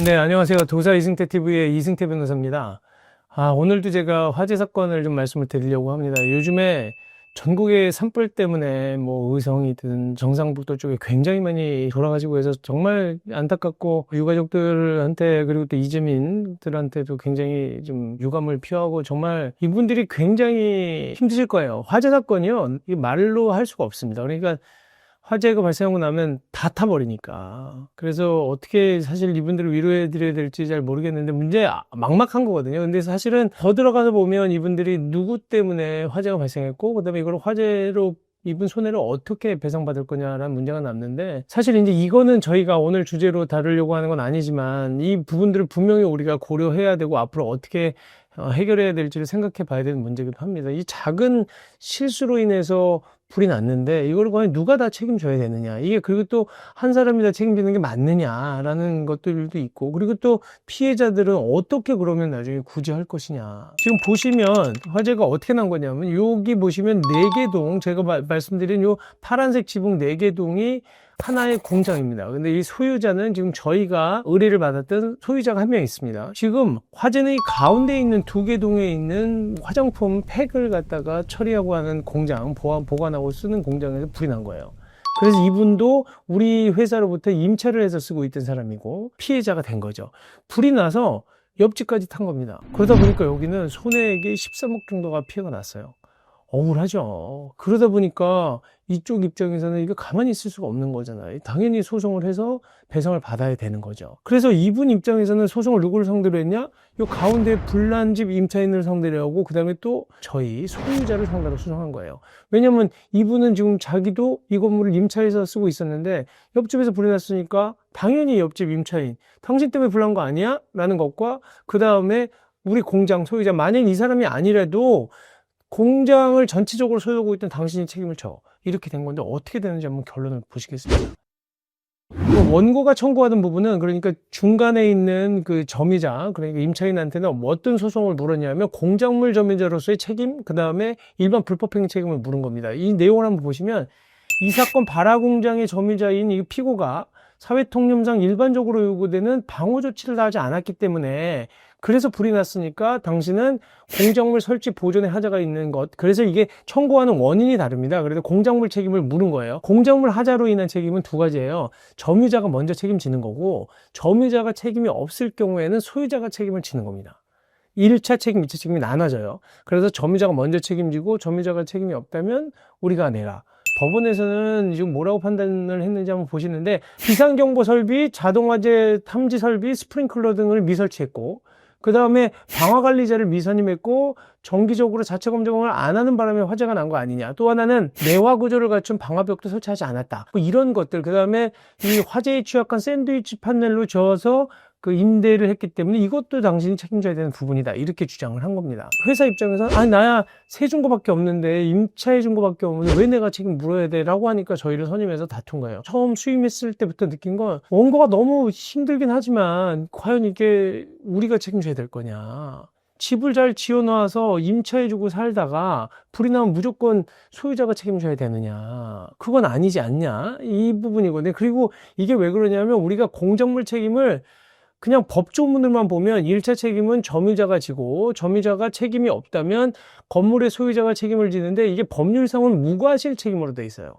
네, 안녕하세요. 도사 이승태 TV의 이승태 변호사입니다. 오늘도 제가 화재 사건을 좀 말씀을 드리려고 합니다. 요즘에 전국의 산불 때문에 뭐 의성이든 정상북도 쪽에 굉장히 많이 돌아가시고 해서 정말 안타깝고 유가족들한테 그리고 또 이재민들한테도 굉장히 좀 유감을 표하고 정말 이분들이 굉장히 힘드실 거예요. 화재 사건이요. 이 말로 할 수가 없습니다. 그러니까 화재가 발생하고 나면 다 타버리니까. 그래서 어떻게 사실 이분들을 위로해 드려야 될지 잘 모르겠는데 문제 막막한 거거든요. 근데 사실은 더 들어가서 보면 이분들이 누구 때문에 화재가 발생했고, 그 다음에 이걸 화재로 입은 손해를 어떻게 배상받을 거냐라는 문제가 남는데, 사실 이제 이거는 저희가 오늘 주제로 다루려고 하는 건 아니지만 이 부분들을 분명히 우리가 고려해야 되고 앞으로 어떻게 해결해야 될지를 생각해 봐야 되는 문제이기도 합니다. 이 작은 실수로 인해서 불이 났는데 이걸 과연 누가 다 책임져야 되느냐, 이게 그리고 또 한 사람이 다 책임지는 게 맞느냐라는 것들도 있고, 그리고 또 피해자들은 어떻게 그러면 나중에 구제할 것이냐. 지금 보시면 화재가 어떻게 난 거냐면 여기 보시면 4개 동, 제가 말씀드린 요 파란색 지붕 4개 동이 하나의 공장입니다. 근데 이 소유자는 지금 저희가 의뢰를 받았던 소유자가 한 명 있습니다. 지금 화재는 이 가운데 있는 2개 동에 있는 화장품 팩을 갖다가 처리하고 하는 공장, 보관하고 쓰는 공장에서 불이 난 거예요. 그래서 이분도 우리 회사로부터 임차를 해서 쓰고 있던 사람이고 피해자가 된 거죠. 불이 나서 옆집까지 탄 겁니다. 그러다 보니까 여기는 손해액이 13억 정도가 피해가 났어요. 억울하죠. 그러다 보니까 이쪽 입장에서는 이거 가만히 있을 수가 없는 거잖아요. 당연히 소송을 해서 배상을 받아야 되는 거죠. 그래서 이분 입장에서는 소송을 누구를 상대로 했냐? 요 가운데 불난 집 임차인을 상대로 하고, 그 다음에 또 저희 소유자를 상대로 소송한 거예요. 왜냐면 이분은 지금 자기도 이 건물을 임차해서 쓰고 있었는데 옆집에서 불이 났으니까 당연히 옆집 임차인, 당신 때문에 불난 거 아니야? 라는 것과, 그 다음에 우리 공장 소유자, 만약 이 사람이 아니라도 공장을 전체적으로 소유하고 있던 당신이 책임을 져. 이렇게 된 건데 어떻게 되는지 한번 결론을 보시겠습니다. 원고가 청구하던 부분은, 그러니까 중간에 있는 그 점유자, 그러니까 임차인한테는 어떤 소송을 물었냐면 공작물 점유자로서의 책임, 그 다음에 일반 불법행위 책임을 물은 겁니다. 이 내용을 한번 보시면 이 사건 발화공장의 점유자인 이 피고가 사회통념상 일반적으로 요구되는 방호 조치를 하지 않았기 때문에, 그래서 불이 났으니까 당신은 공작물 설치 보존에 하자가 있는 것, 그래서 이게 청구하는 원인이 다릅니다. 그래서 공작물 책임을 물은 거예요. 공작물 하자로 인한 책임은 2가지예요. 점유자가 먼저 책임지는 거고, 점유자가 책임이 없을 경우에는 소유자가 책임을 지는 겁니다. 1차 책임, 2차 책임이 나눠져요. 그래서 점유자가 먼저 책임지고 점유자가 책임이 없다면 우리가 내라. 법원에서는 지금 뭐라고 판단을 했는지 한번 보시는데, 비상경보 설비, 자동화재 탐지 설비, 스프링클러 등을 미설치했고, 그 다음에 방화관리자를 미선임했고, 정기적으로 자체 검증을 안 하는 바람에 화재가 난 거 아니냐. 또 하나는 내화 구조를 갖춘 방화벽도 설치하지 않았다. 뭐 이런 것들. 그 다음에 이 화재에 취약한 샌드위치 판넬로 저어서 그 임대를 했기 때문에 이것도 당신이 책임져야 되는 부분이다, 이렇게 주장을 한 겁니다. 회사 입장에서 아니 나야 세준 거밖에 없는데, 임차해 준 거밖에 없는데 왜 내가 책임 물어야 돼? 라고 하니까 저희를 선임해서 다툰 거예요. 처음 수임했을 때부터 느낀 건 원고가 너무 힘들긴 하지만 과연 이게 우리가 책임져야 될 거냐. 집을 잘 지어놔서 임차해주고 살다가 불이 나면 무조건 소유자가 책임져야 되느냐, 그건 아니지 않냐, 이 부분이거든요. 그리고 이게 왜 그러냐면 우리가 공작물 책임을 그냥 법조문들만 보면 1차 책임은 점유자가 지고, 점유자가 책임이 없다면 건물의 소유자가 책임을 지는데, 이게 법률상은 무과실 책임으로 돼 있어요.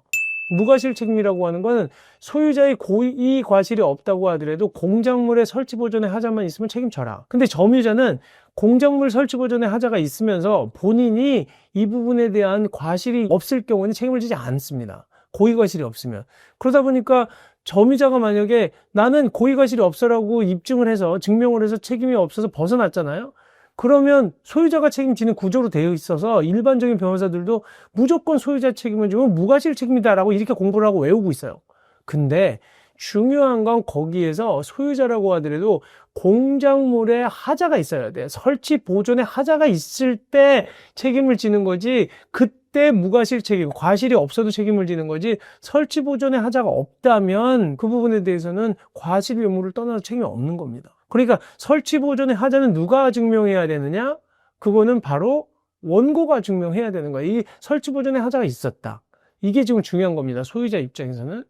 무과실 책임이라고 하는 건 소유자의 고의 과실이 없다고 하더라도 공작물의 설치 보존에 하자만 있으면 책임져라. 근데 점유자는 공작물 설치 보존에 하자가 있으면서 본인이 이 부분에 대한 과실이 없을 경우는 책임을 지지 않습니다. 고의 과실이 없으면. 그러다 보니까 점유자가 만약에 나는 고의 과실이 없어라고 입증을 해서, 증명을 해서 책임이 없어서 벗어났잖아요. 그러면 소유자가 책임지는 구조로 되어 있어서 일반적인 변호사들도 무조건 소유자 책임을 지면 무과실 책임이다라고 이렇게 공부를 하고 외우고 있어요. 근데 중요한 건 거기에서 소유자라고 하더라도 공작물에 하자가 있어야 돼. 설치 보존에 하자가 있을 때 책임을 지는 거지, 그때 무과실 책임, 과실이 없어도 책임을 지는 거지, 설치 보존에 하자가 없다면 그 부분에 대해서는 과실 의무를 떠나서 책임이 없는 겁니다. 그러니까 설치 보존의 하자는 누가 증명해야 되느냐? 그거는 바로 원고가 증명해야 되는 거예요. 이 설치 보존의 하자가 있었다, 이게 지금 중요한 겁니다. 소유자 입장에서는.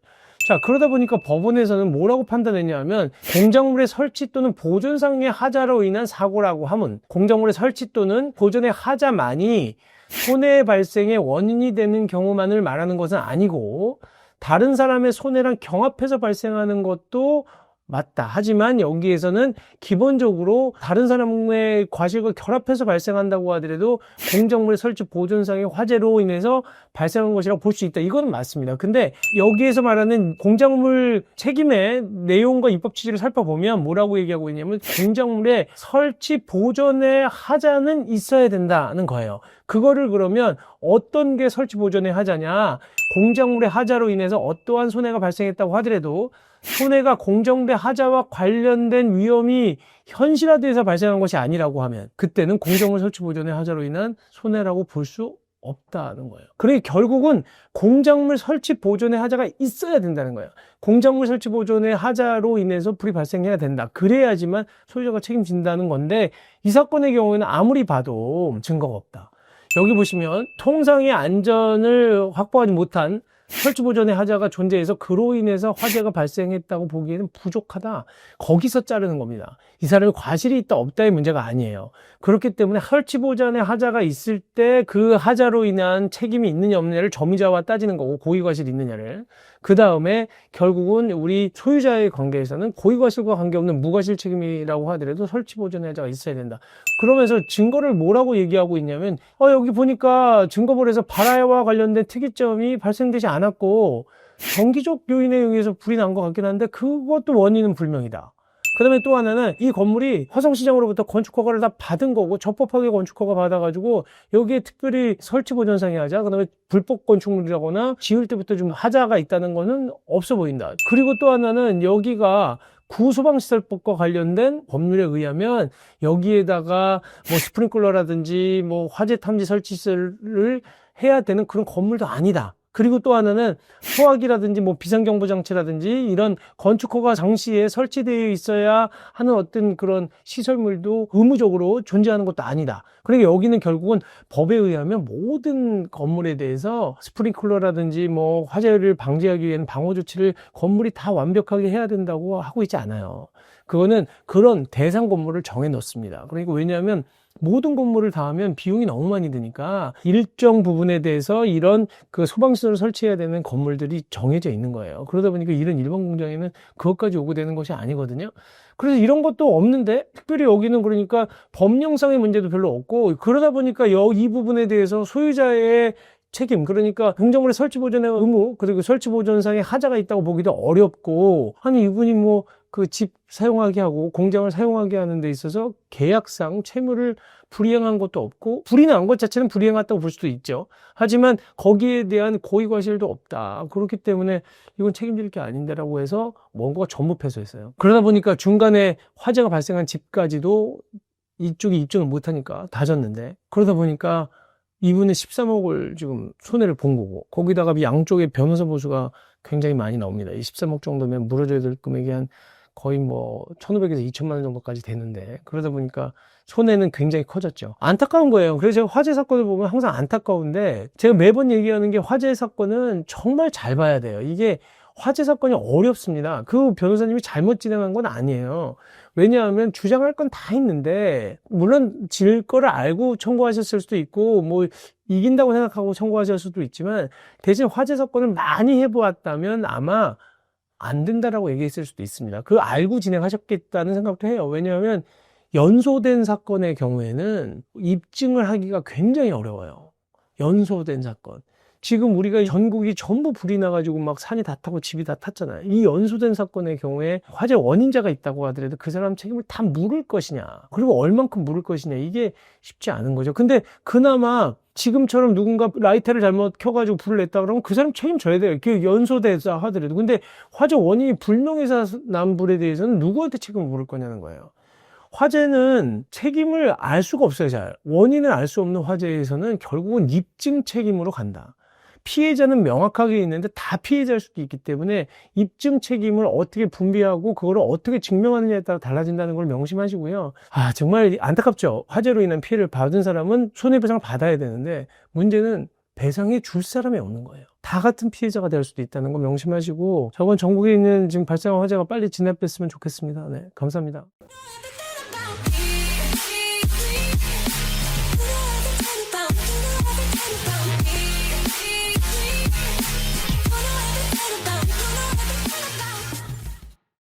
자, 그러다 보니까 법원에서는 뭐라고 판단했냐 하면 공작물의 설치 또는 보존상의 하자로 인한 사고라고 하면 공작물의 설치 또는 보존의 하자만이 손해 발생의 원인이 되는 경우만을 말하는 것은 아니고 다른 사람의 손해랑 경합해서 발생하는 것도 맞다. 하지만 여기에서는 기본적으로 다른 사람의 과실과 결합해서 발생한다고 하더라도 공작물의 설치 보존상의 화재로 인해서 발생한 것이라고 볼 수 있다. 이거는 맞습니다. 근데 여기에서 말하는 공작물 책임의 내용과 입법 취지를 살펴보면 뭐라고 얘기하고 있냐면 공작물의 설치 보존의 하자는 있어야 된다는 거예요. 그거를 그러면 어떤 게 설치 보존의 하자냐? 공작물의 하자로 인해서 어떠한 손해가 발생했다고 하더라도 손해가 공정대 하자와 관련된 위험이 현실화돼서 발생한 것이 아니라고 하면 그때는 공작물 설치 보존의 하자로 인한 손해라고 볼 수 없다는 거예요. 그러니까 결국은 공작물 설치 보존의 하자가 있어야 된다는 거예요. 공작물 설치 보존의 하자로 인해서 불이 발생해야 된다. 그래야지만 소유자가 책임진다는 건데 이 사건의 경우에는 아무리 봐도 증거가 없다. 여기 보시면 통상의 안전을 확보하지 못한 설치 보존의 하자가 존재해서 그로 인해서 화재가 발생했다고 보기에는 부족하다. 거기서 자르는 겁니다. 이 사람이 과실이 있다 없다의 문제가 아니에요. 그렇기 때문에 설치 보존의 하자가 있을 때 그 하자로 인한 책임이 있느냐 없느냐를 점유자와 따지는 거고 고의과실이 있느냐를. 그 다음에 결국은 우리 소유자의 관계에서는 고의과실과 관계없는 무과실 책임이라고 하더라도 설치 보존의 하자가 있어야 된다. 그러면서 증거를 뭐라고 얘기하고 있냐면 여기 보니까 증거물에서 발화와 관련된 특이점이 발생되지 않았고 정기적 요인에 의해서 불이 난 것 같긴 한데 그것도 원인은 불명이다. 그 다음에 또 하나는 이 건물이 화성시장으로부터 건축 허가를 다 받은 거고 적법하게 건축 허가 받아가지고 여기에 특별히 설치 보존상의 하자, 그 다음에 불법 건축물이라거나 지을 때부터 좀 하자가 있다는 거는 없어 보인다. 그리고 또 하나는 여기가 구소방시설법과 관련된 법률에 의하면 여기에다가 뭐 스프링클러라든지 뭐 화재 탐지 설치를 해야 되는 그런 건물도 아니다. 그리고 또 하나는 소화기라든지 뭐 비상경보 장치라든지 이런 건축허가 장시에 설치되어 있어야 하는 어떤 그런 시설물도 의무적으로 존재하는 것도 아니다. 그러니까 여기는 결국은 법에 의하면 모든 건물에 대해서 스프링클러라든지 뭐 화재를 방지하기 위한 방호 조치를 건물이 다 완벽하게 해야 된다고 하고 있지 않아요. 그거는 그런 대상 건물을 정해 놓습니다. 그러니까 왜냐하면 모든 건물을 다 하면 비용이 너무 많이 드니까 일정 부분에 대해서 이런 그 소방시설을 설치해야 되는 건물들이 정해져 있는 거예요. 그러다 보니까 이런 일반 공장에는 그것까지 오고 되는 것이 아니거든요. 그래서 이런 것도 없는데 특별히 여기는 그러니까 법령상의 문제도 별로 없고 그러다 보니까 이 부분에 대해서 소유자의 책임, 그러니까 공작물의 설치 보존의 의무, 그리고 설치 보존상의 하자가 있다고 보기도 어렵고, 아니 이분이 뭐 그 집 사용하게 하고 공장을 사용하게 하는 데 있어서 계약상 채무를 불이행한 것도 없고, 불이 난 것 자체는 불이행했다고 볼 수도 있죠. 하지만 거기에 대한 고의과실도 없다. 그렇기 때문에 이건 책임질 게 아닌데라고 해서 뭔가 전부 패소했어요. 그러다 보니까 중간에 화재가 발생한 집까지도 이쪽이 입증을 못하니까 다 졌는데, 그러다 보니까 이분은 13억을 지금 손해를 본 거고, 거기다가 양쪽에 변호사 보수가 굉장히 많이 나옵니다. 이 13억 정도면 물어줘야 될 금액이 한 거의 뭐 1,500에서 2천만 원 정도까지 되는데, 그러다 보니까 손해는 굉장히 커졌죠. 안타까운 거예요. 그래서 제가 화재 사건을 보면 항상 안타까운데, 제가 매번 얘기하는 게 화재 사건은 정말 잘 봐야 돼요. 이게 화재 사건이 어렵습니다. 그 변호사님이 잘못 진행한 건 아니에요. 왜냐하면 주장할 건 다 있는데, 물론 질 거를 알고 청구하셨을 수도 있고 뭐 이긴다고 생각하고 청구하셨을 수도 있지만, 대신 화재 사건을 많이 해보았다면 아마 안 된다라고 얘기했을 수도 있습니다. 그거 알고 진행하셨겠다는 생각도 해요. 왜냐하면 연소된 사건의 경우에는 입증을 하기가 굉장히 어려워요. 연소된 사건. 지금 우리가 전국이 전부 불이 나가지고 막 산이 다 타고 집이 다 탔잖아요. 이 연소된 사건의 경우에 화재 원인자가 있다고 하더라도 그 사람 책임을 다 물을 것이냐, 그리고 얼만큼 물을 것이냐, 이게 쉽지 않은 거죠. 근데 그나마 지금처럼 누군가 라이터를 잘못 켜가지고 불을 냈다 그러면 그 사람 책임져야 돼요. 그 연소돼서 하더라도. 근데 화재 원인이 불명해서 난 불에 대해서는 누구한테 책임을 물을 거냐는 거예요. 화재는 책임을 알 수가 없어요. 잘 원인을 알 수 없는 화재에서는 결국은 입증 책임으로 간다. 피해자는 명확하게 있는데 다 피해자일 수도 있기 때문에 입증 책임을 어떻게 분배하고 그거를 어떻게 증명하느냐에 따라 달라진다는 걸 명심하시고요. 정말 안타깝죠. 화재로 인한 피해를 받은 사람은 손해배상을 받아야 되는데, 문제는 배상해 줄 사람이 없는 거예요. 다 같은 피해자가 될 수도 있다는 거 명심하시고, 저건 전국에 있는 지금 발생한 화재가 빨리 진압됐으면 좋겠습니다. 네, 감사합니다.